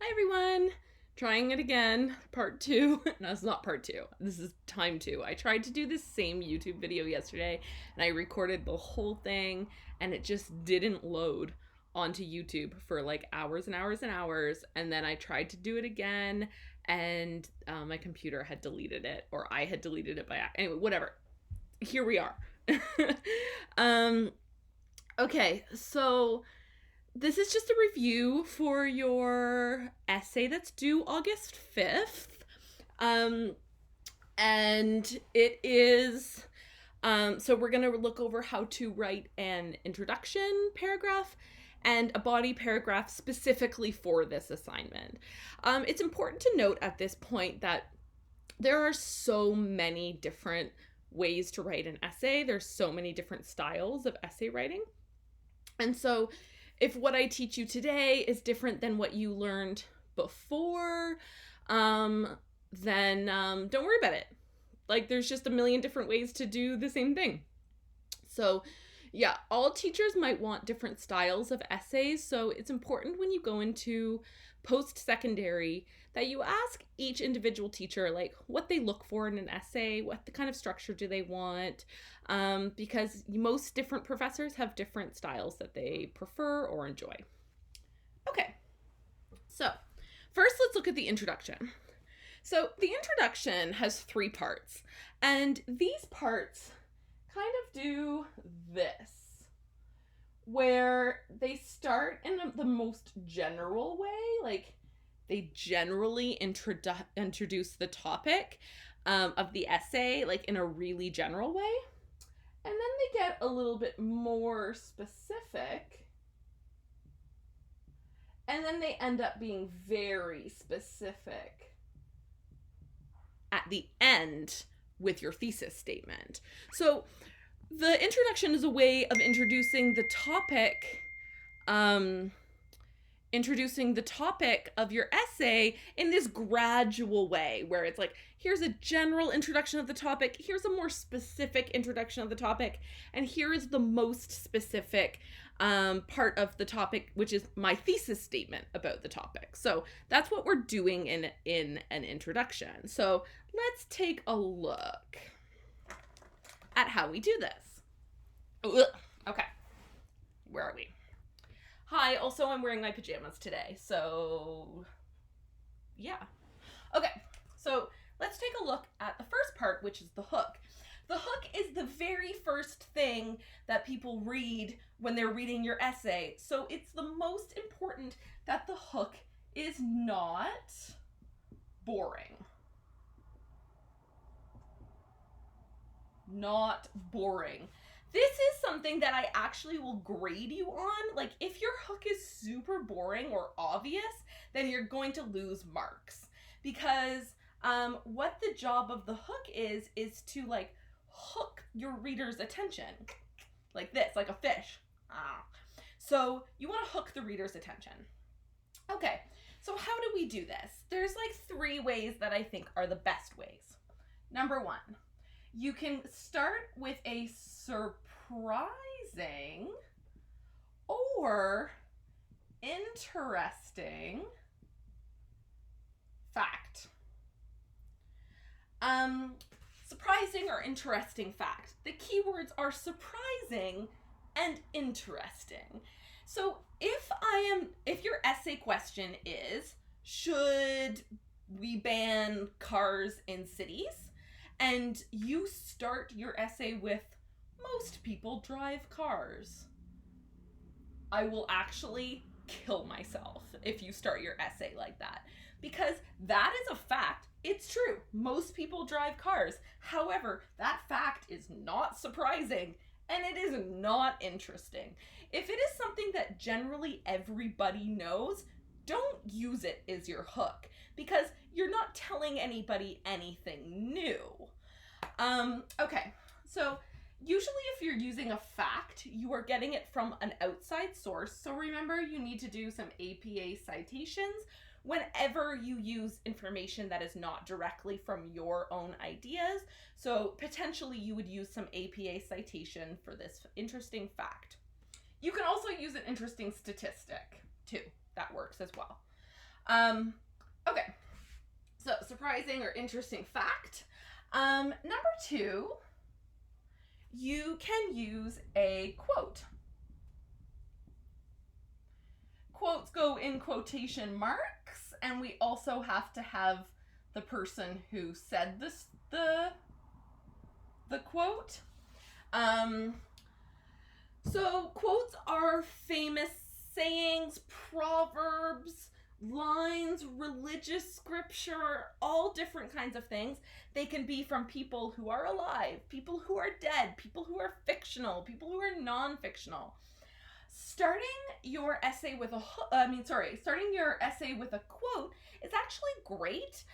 Hi everyone! Trying it again, part two. No, it's not part two. This is time two. I tried to do this same YouTube video yesterday and I recorded the whole thing and it just didn't load onto YouTube for like hours and hours and hours. And then I tried to do it again and my computer had deleted it, or I had deleted it by anyway, whatever. Here we are. um, okay, so this is just a review for your essay that's due August 5th. Um, and it is, so we're going to look over how to write an introduction paragraph and a body paragraph specifically for this assignment. It's important to note at this point that there are so many different ways to write an essay. There's so many different styles of essay writing. And so if what I teach you today is different than what you learned before, then don't worry about it. Like, there's just a million different ways to do the same thing. So, yeah, all teachers might want different styles of essays. So it's important when you go into post-secondary that you ask each individual teacher like what they look for in an essay, what the kind of structure do they want, because most different professors have different styles that they prefer or enjoy. Okay, so first let's look at the introduction. So the introduction has 3 parts, and these parts kind of do this, where they start in the most general way, like they generally introduce the topic of the essay, like in a really general way. And then they get a little bit more specific. And then they end up being very specific at the end with your thesis statement. So the introduction is a way of introducing the topic of your essay in this gradual way, where it's like, here's a general introduction of the topic, here's a more specific introduction of the topic, and here is the most specific part of the topic, which is my thesis statement about the topic. So that's what we're doing in an introduction. So let's take a look at how we do this. Okay, where are we? Hi, also I'm wearing my pajamas today, so yeah. Okay, so let's take a look at the first part, which is the hook. The hook is the very first thing that people read when they're reading your essay, so it's the most important that the hook is not boring. Not boring. This is something that I actually will grade you on. Like, if your hook is super boring or obvious, then you're going to lose marks. Because what the job of the hook is to, like, hook your reader's attention. Like this, like a fish. So you want to hook the reader's attention. Okay, so how do we do this? There's like 3 ways that I think are the best ways. Number 1, you can start with a surprising or interesting fact. Surprising or interesting fact. The keywords are surprising and interesting. So if your essay question is, should we ban cars in cities? And you start your essay with, most people drive cars, I will actually kill myself if you start your essay like that. Because that is a fact. It's true. Most people drive cars. However, that fact is not surprising and it is not interesting. If it is something that generally everybody knows, don't use it as your hook, because you're not telling anybody anything new. Okay, so usually if you're using a fact, you are getting it from an outside source. So remember, you need to do some APA citations whenever you use information that is not directly from your own ideas. So potentially you would use some APA citation for this interesting fact. You can also use an interesting statistic too. That works as well. Okay. So, surprising or interesting fact. Number 2, you can use a quote. Quotes go in quotation marks, and we also have to have the person who said the quote. So quotes are famous sayings, proverbs, lines, religious scripture, all different kinds of things. They can be from people who are alive, people who are dead, people who are fictional, people who are non-fictional. Starting your essay with a quote is actually great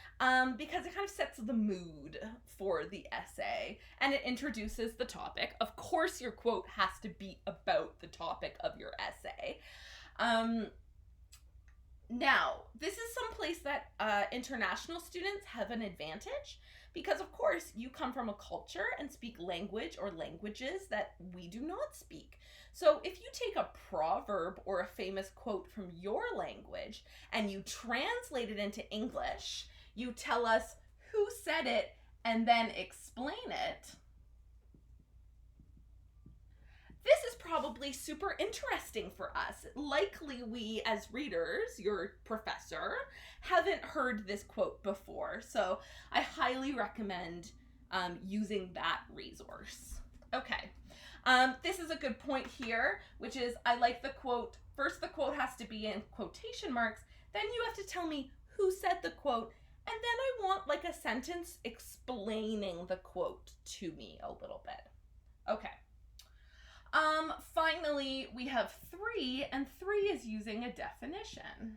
because it kind of sets the mood for the essay and it introduces the topic. Of course, your quote has to be about the topic of your essay. Now, this is someplace that international students have an advantage because, of course, you come from a culture and speak language or languages that we do not speak. So if you take a proverb or a famous quote from your language and you translate it into English, you tell us who said it and then explain it. This is probably super interesting for us. Likely we as readers, your professor, haven't heard this quote before. So I highly recommend using that resource. Okay. This is a good point here, which is I like the quote. First, the quote has to be in quotation marks. Then you have to tell me who said the quote. And then I want like a sentence explaining the quote to me a little bit. Okay. Finally, we have 3, and 3 is using a definition.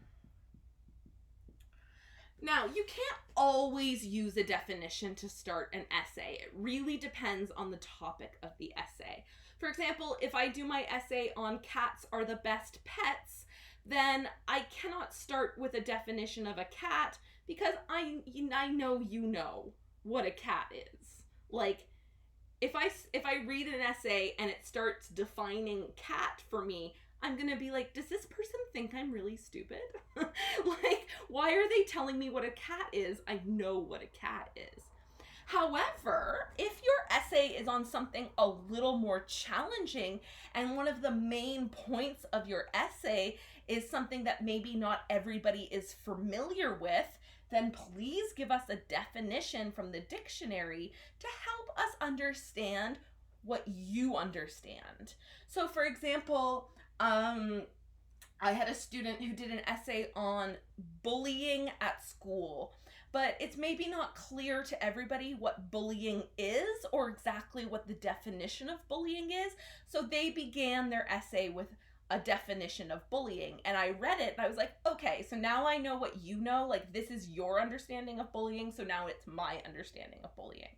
Now, you can't always use a definition to start an essay. It really depends on the topic of the essay. For example, if I do my essay on cats are the best pets, then I cannot start with a definition of a cat because I know you know what a cat is. Like, if I read an essay and it starts defining cat for me, I'm gonna be like, does this person think I'm really stupid? Like, why are they telling me what a cat is? I know what a cat is. However, if your essay is on something a little more challenging and one of the main points of your essay is something that maybe not everybody is familiar with, then please give us a definition from the dictionary to help us understand what you understand. So for example, I had a student who did an essay on bullying at school, but it's maybe not clear to everybody what bullying is or exactly what the definition of bullying is. So they began their essay with a definition of bullying, and I read it and I was like, okay, so now I know what you know, like this is your understanding of bullying, so now it's my understanding of bullying.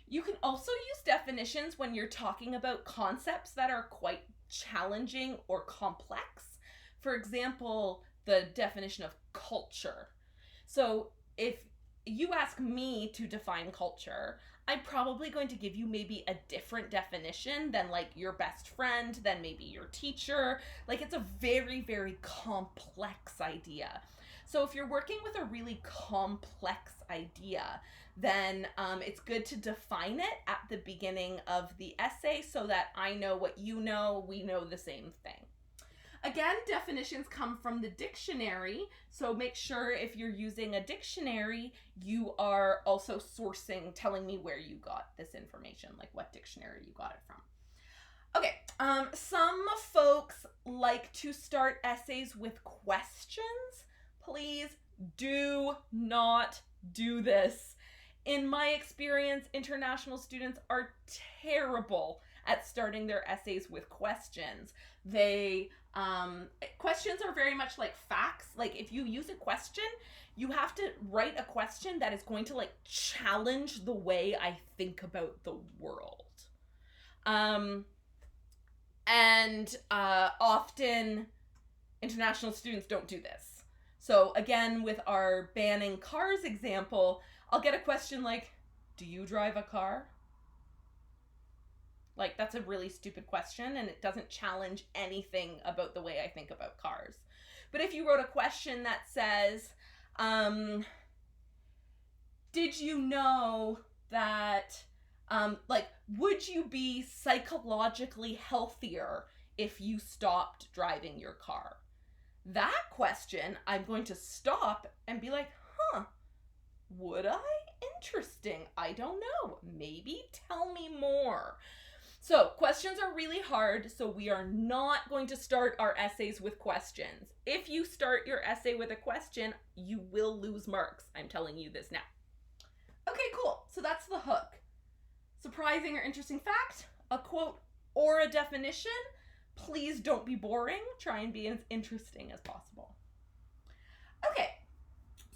You can also use definitions when you're talking about concepts that are quite challenging or complex. For example, the definition of culture. So if you ask me to define culture, I'm probably going to give you maybe a different definition than like your best friend, than maybe your teacher. Like it's a very, very complex idea. So if you're working with a really complex idea, then it's good to define it at the beginning of the essay so that I know what you know, we know the same thing. Again, definitions come from the dictionary, so make sure if you're using a dictionary, you are also telling me where you got this information, like what dictionary you got it from. Okay, some folks like to start essays with questions. Please do not do this. In my experience, international students are terrible at starting their essays with questions. Questions are very much like facts. Like if you use a question, you have to write a question that is going to like challenge the way I think about the world. Often international students don't do this. So again, with our banning cars example, I'll get a question like, do you drive a car? Like, that's a really stupid question, and it doesn't challenge anything about the way I think about cars. But if you wrote a question that says, did you know that, like, would you be psychologically healthier if you stopped driving your car? That question, I'm going to stop and be like, would I? Interesting. I don't know. Maybe tell me more. So questions are really hard, so we are not going to start our essays with questions. If you start your essay with a question, you will lose marks. I'm telling you this now. Okay, cool. So that's the hook. Surprising or interesting fact, a quote or a definition. Please don't be boring. Try and be as interesting as possible. Okay,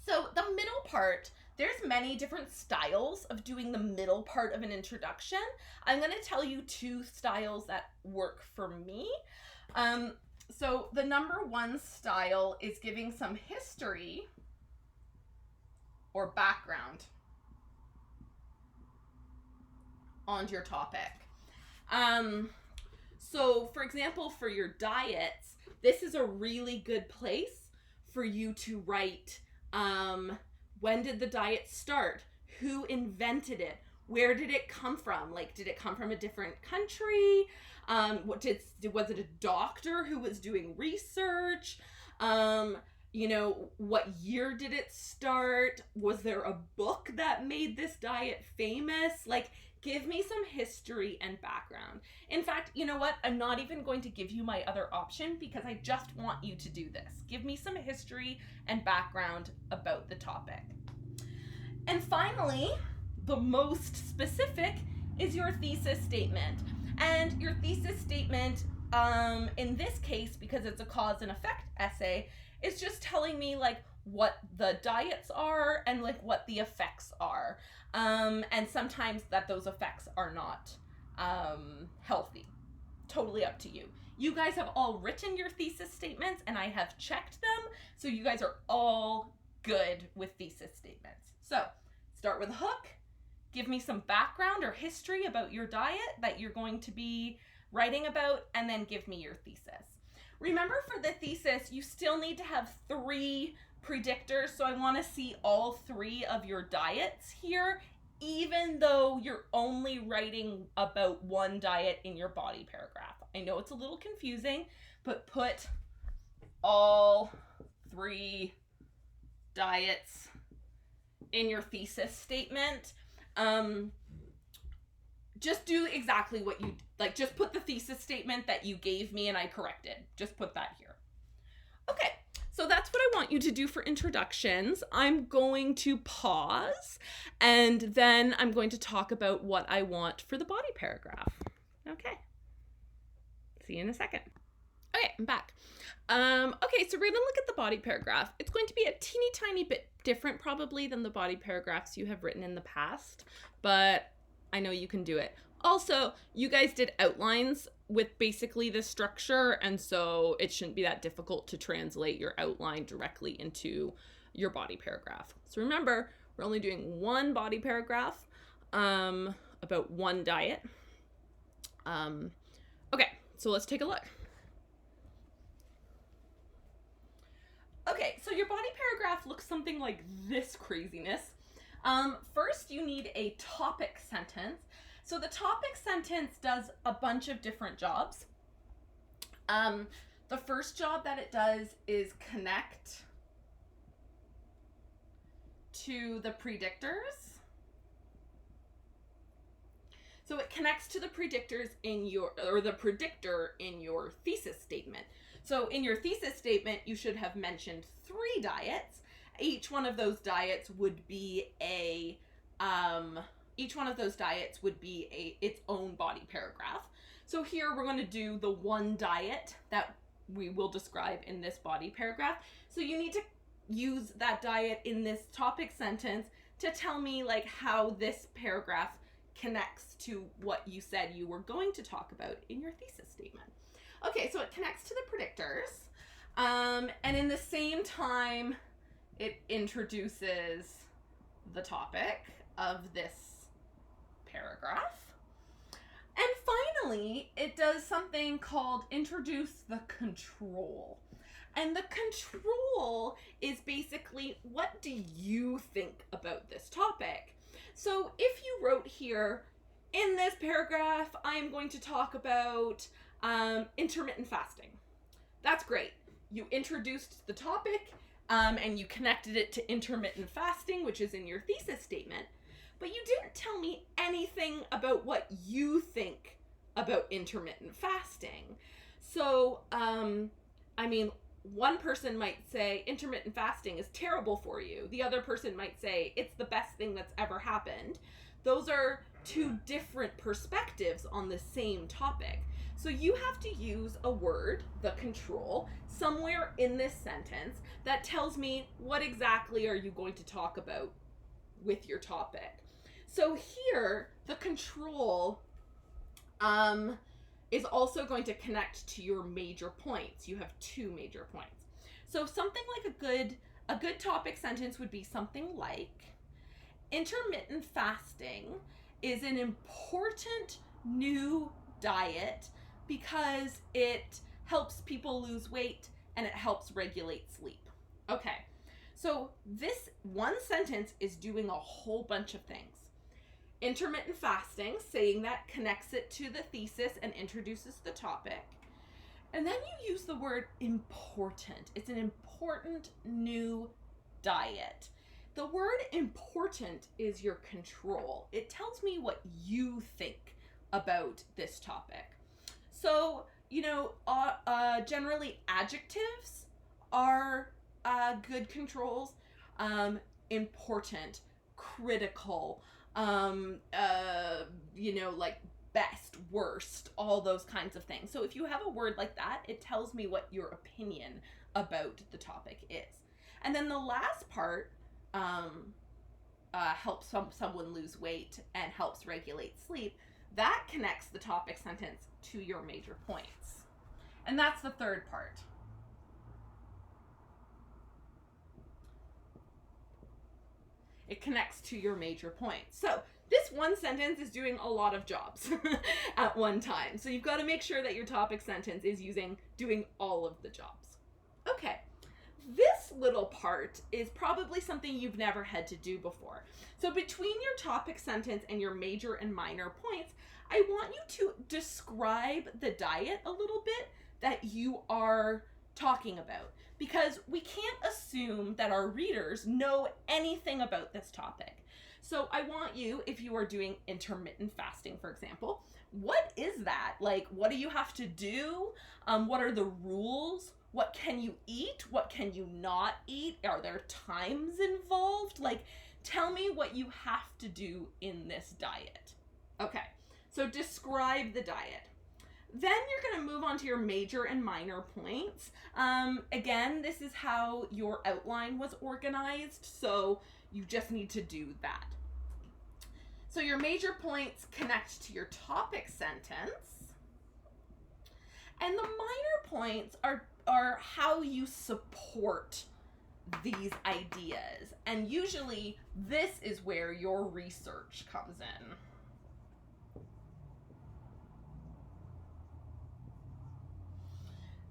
so the middle part, there's many different styles of doing the middle part of an introduction. I'm going to tell you 2 styles that work for me. So the number 1 style is giving some history or background on your topic. So for example, for your diets, this is a really good place for you to write, when did the diet start? Who invented it? Where did it come from? Like, did it come from a different country? Was it a doctor who was doing research? You know, what year did it start? Was there a book that made this diet famous? Like, give me some history and background. In fact, you know what? I'm not even going to give you my other option because I just want you to do this. Give me some history and background about the topic. And finally, the most specific is your thesis statement. And your thesis statement, in this case, because it's a cause and effect essay, is just telling me like what the diets are and like what the effects are. And sometimes that those effects are not healthy. Totally up to you. You guys have all written your thesis statements and I have checked them. So you guys are all good with thesis statements. So start with a hook. Give me some background or history about your diet that you're going to be writing about, and then give me your thesis. Remember, for the thesis, you still need to have 3 predictors, so I want to see all 3 of your diets here, even though you're only writing about 1 diet in your body paragraph. I know it's a little confusing, but put all 3 diets in your thesis statement. Just do exactly what you like. Just put the thesis statement that you gave me and I corrected. Just put that here. Okay, so that's what I want you to do for introductions. I'm going to pause and then I'm going to talk about what I want for the body paragraph. Okay, see you in a second. Okay, I'm back. Okay, so we're going to look at the body paragraph. It's going to be a teeny tiny bit different probably than the body paragraphs you have written in the past, but I know you can do it. Also, you guys did outlines with basically this structure, and so it shouldn't be that difficult to translate your outline directly into your body paragraph. So remember, we're only doing 1 body paragraph about 1 diet. Okay, so let's take a look. Okay, so your body paragraph looks something like this craziness. First, you need a topic sentence. So the topic sentence does a bunch of different jobs. The first job that it does is connect to the predictors. So it connects to the predictors in your, or the predictor in your thesis statement. So in your thesis statement, you should have mentioned 3 diets. Each one of those diets would be its own body paragraph. So here we're going to do the 1 diet that we will describe in this body paragraph. So you need to use that diet in this topic sentence to tell me like how this paragraph connects to what you said you were going to talk about in your thesis statement. Okay, so it connects to the predictors, and in the same time, it introduces the topic of this paragraph. And finally, it does something called introduce the control. And the control is basically, what do you think about this topic? So if you wrote here, in this paragraph, I am going to talk about intermittent fasting. That's great. You introduced the topic and you connected it to intermittent fasting, which is in your thesis statement, but you didn't tell me anything about what you think about intermittent fasting. So, one person might say intermittent fasting is terrible for you. The other person might say it's the best thing that's ever happened. Those are two different perspectives on the same topic. So you have to use a word, the control, somewhere in this sentence that tells me what exactly are you going to talk about with your topic. So here, the control is also going to connect to your major points. You have two major points. So something like a good topic sentence would be something like, intermittent fasting is an important new diet because it helps people lose weight and it helps regulate sleep. Okay, so this one sentence is doing a whole bunch of things. Intermittent fasting, saying that connects it to the thesis and introduces the topic. And then you use the word important. It's an important new diet. The word important is your control. It tells me what you think about this topic. So, generally adjectives are good controls. Important, critical, like best, worst, all those kinds of things. So if you have a word like that, it tells me what your opinion about the topic is. And then the last part, helps someone lose weight and helps regulate sleep. That connects the topic sentence to your major points. And that's the third part. It connects to your major points. So this one sentence is doing a lot of jobs at one time. So you've got to make sure that your topic sentence is doing all of the jobs. Okay, this little part is probably something you've never had to do before. So between your topic sentence and your major and minor points, I want you to describe the diet a little bit that you are talking about, because we can't assume that our readers know anything about this topic. So I want you, if you are doing intermittent fasting, for example, what is that? Like, what do you have to do? What are the rules? What can you eat? What can you not eat? Are there times involved? Like, tell me what you have to do in this diet. Okay, so describe the diet. Then you're going to move on to your major and minor points. Again, this is how your outline was organized, so you just need to do that. So your major points connect to your topic sentence, and the minor points are how you support these ideas. And usually this is where your research comes in.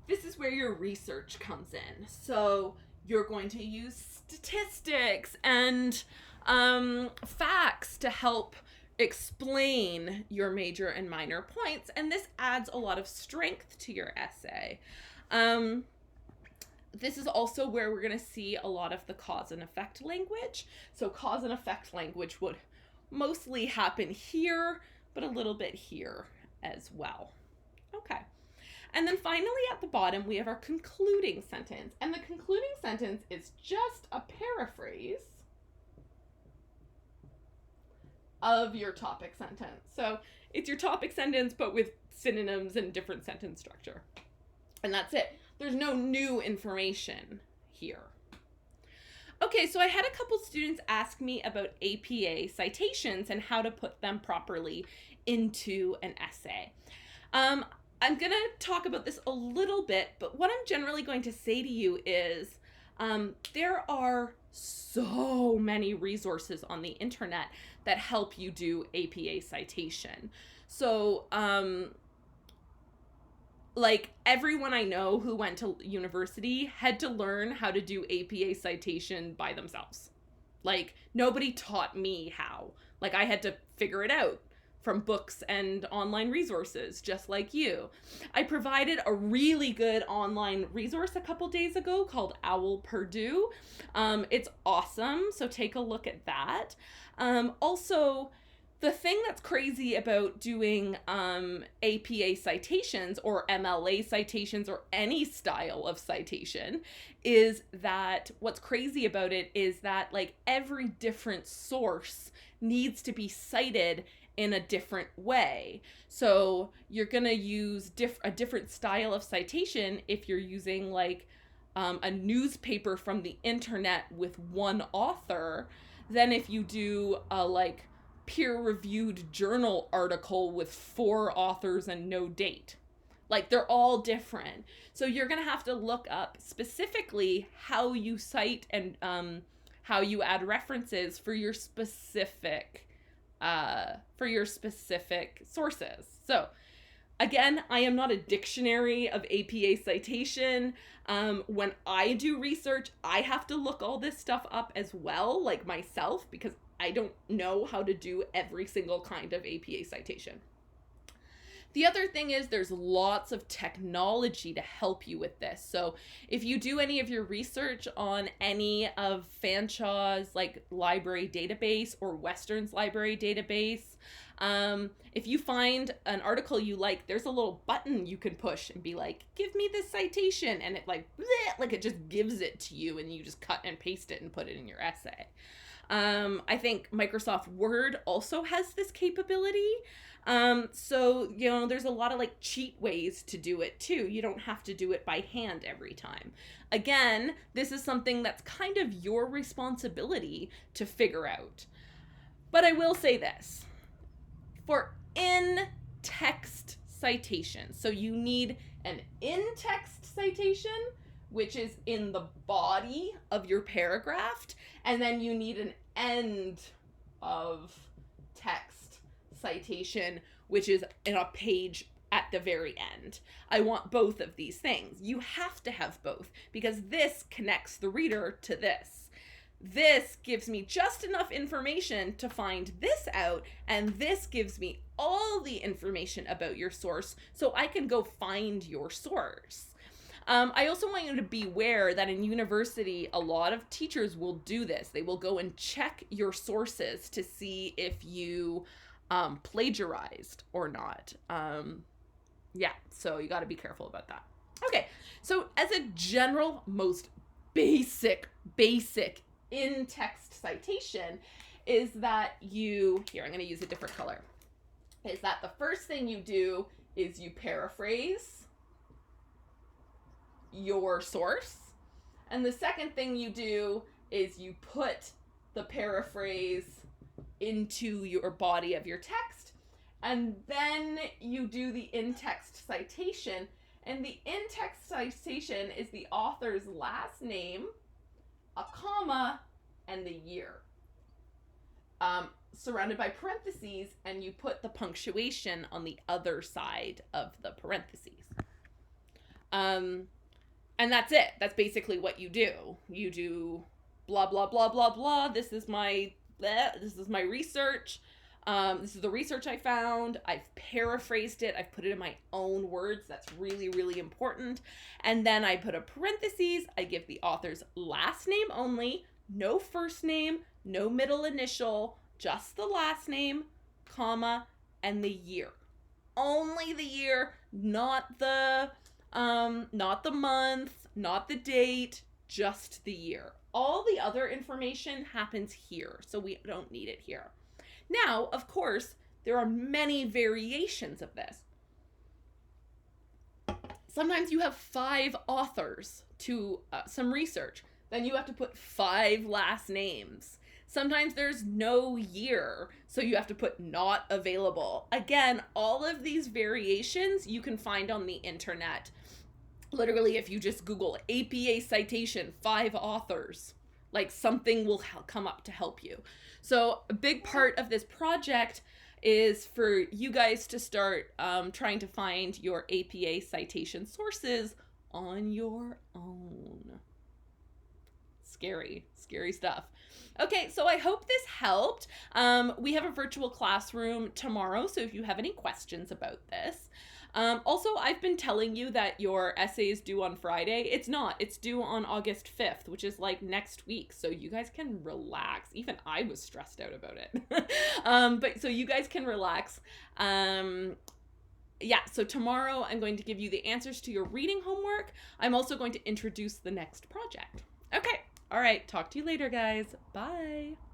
This is where your research comes in. So you're going to use statistics and facts to help explain your major and minor points, and this adds a lot of strength to your essay. This is also where we're going to see a lot of the cause and effect language. So cause and effect language would mostly happen here, but a little bit here as well. Okay. And then finally at the bottom, we have our concluding sentence. And the concluding sentence is just a paraphrase of your topic sentence. So it's your topic sentence, but with synonyms and different sentence structure. And that's it. There's no new information here. Okay, so I had a couple students ask me about APA citations and how to put them properly into an essay. I'm going to talk about this a little bit, but what I'm generally going to say to you is there are so many resources on the internet that help you do APA citation. So like everyone I know who went to university had to learn how to do APA citation by themselves. Like nobody taught me how. Like I had to figure it out from books and online resources, just like you. I provided a really good online resource a couple days ago called Owl Purdue. It's awesome, so take a look at that. Also, the thing that's crazy about doing APA citations or MLA citations or any style of citation is that what's crazy about it is that like every different source needs to be cited in a different way. So you're going to use a different style of citation if you're using like a newspaper from the internet with one author than if you do a like peer-reviewed journal article with 4 authors and no date. Like they're all different. So you're going to have to look up specifically how you cite and how you add references for your specific sources. So again, I am not a dictionary of APA citation. When I do research, I have to look all this stuff up as well, like myself, because I don't know how to do every single kind of APA citation. The other thing is there's lots of technology to help you with this. So if you do any of your research on any of Fanshawe's like library database or Western's library database, if you find an article you like, there's a little button you can push and be like, give me this citation. And it like it just gives it to you and you just cut and paste it and put it in your essay. I think Microsoft Word also has this capability. So, you know, there's a lot of like cheat ways to do it too. You don't have to do it by hand every time. Again, this is something that's kind of your responsibility to figure out. But I will say this, for in-text citation, so you need an in-text citation, which is in the body of your paragraph, and then you need an end of text citation, which is in a page at the very end. I want both of these things. You have to have both because this connects the reader to this. This gives me just enough information to find this out, and this gives me all the information about your source so I can go find your source. I also want you to be aware that in university, a lot of teachers will do this. They will go and check your sources to see if you plagiarized or not. Yeah, so you got to be careful about that. Okay, so as a general, most basic in-text citation is that here, I'm going to use a different color, is that the first thing you do is you paraphrase your source. And the second thing you do is you put the paraphrase into your body of your text. And then you do the in-text citation. And the in-text citation is the author's last name, a comma, and the year. Surrounded by parentheses, and you put the punctuation on the other side of the parentheses. And that's it. That's basically what you do. You do blah, blah, blah, blah, blah. This is my research. This is the research I found. I've paraphrased it. I've put it in my own words. That's really, really important. And then I put a parentheses. I give the author's last name only, no first name, no middle initial, just the last name, comma, and the year. Only the year, not the month, not the date, just the year. All the other information happens here, so we don't need it here. Now, of course, there are many variations of this. Sometimes you have 5 authors to some research. Then you have to put 5 last names. Sometimes there's no year, so you have to put not available. Again, all of these variations you can find on the internet. Literally, if you just Google APA citation, 5 authors, like something will come up to help you. So a big part of this project is for you guys to start trying to find your APA citation sources on your own. Scary stuff. Okay, so I hope this helped. We have a virtual classroom tomorrow, so if you have any questions about this. Also, I've been telling you that your essay is due on Friday. It's not. It's due on August 5th, which is like next week. So you guys can relax. Even I was stressed out about it. But so you guys can relax. Yeah, so tomorrow I'm going to give you the answers to your reading homework. I'm also going to introduce the next project. Okay. All right. Talk to you later, guys. Bye.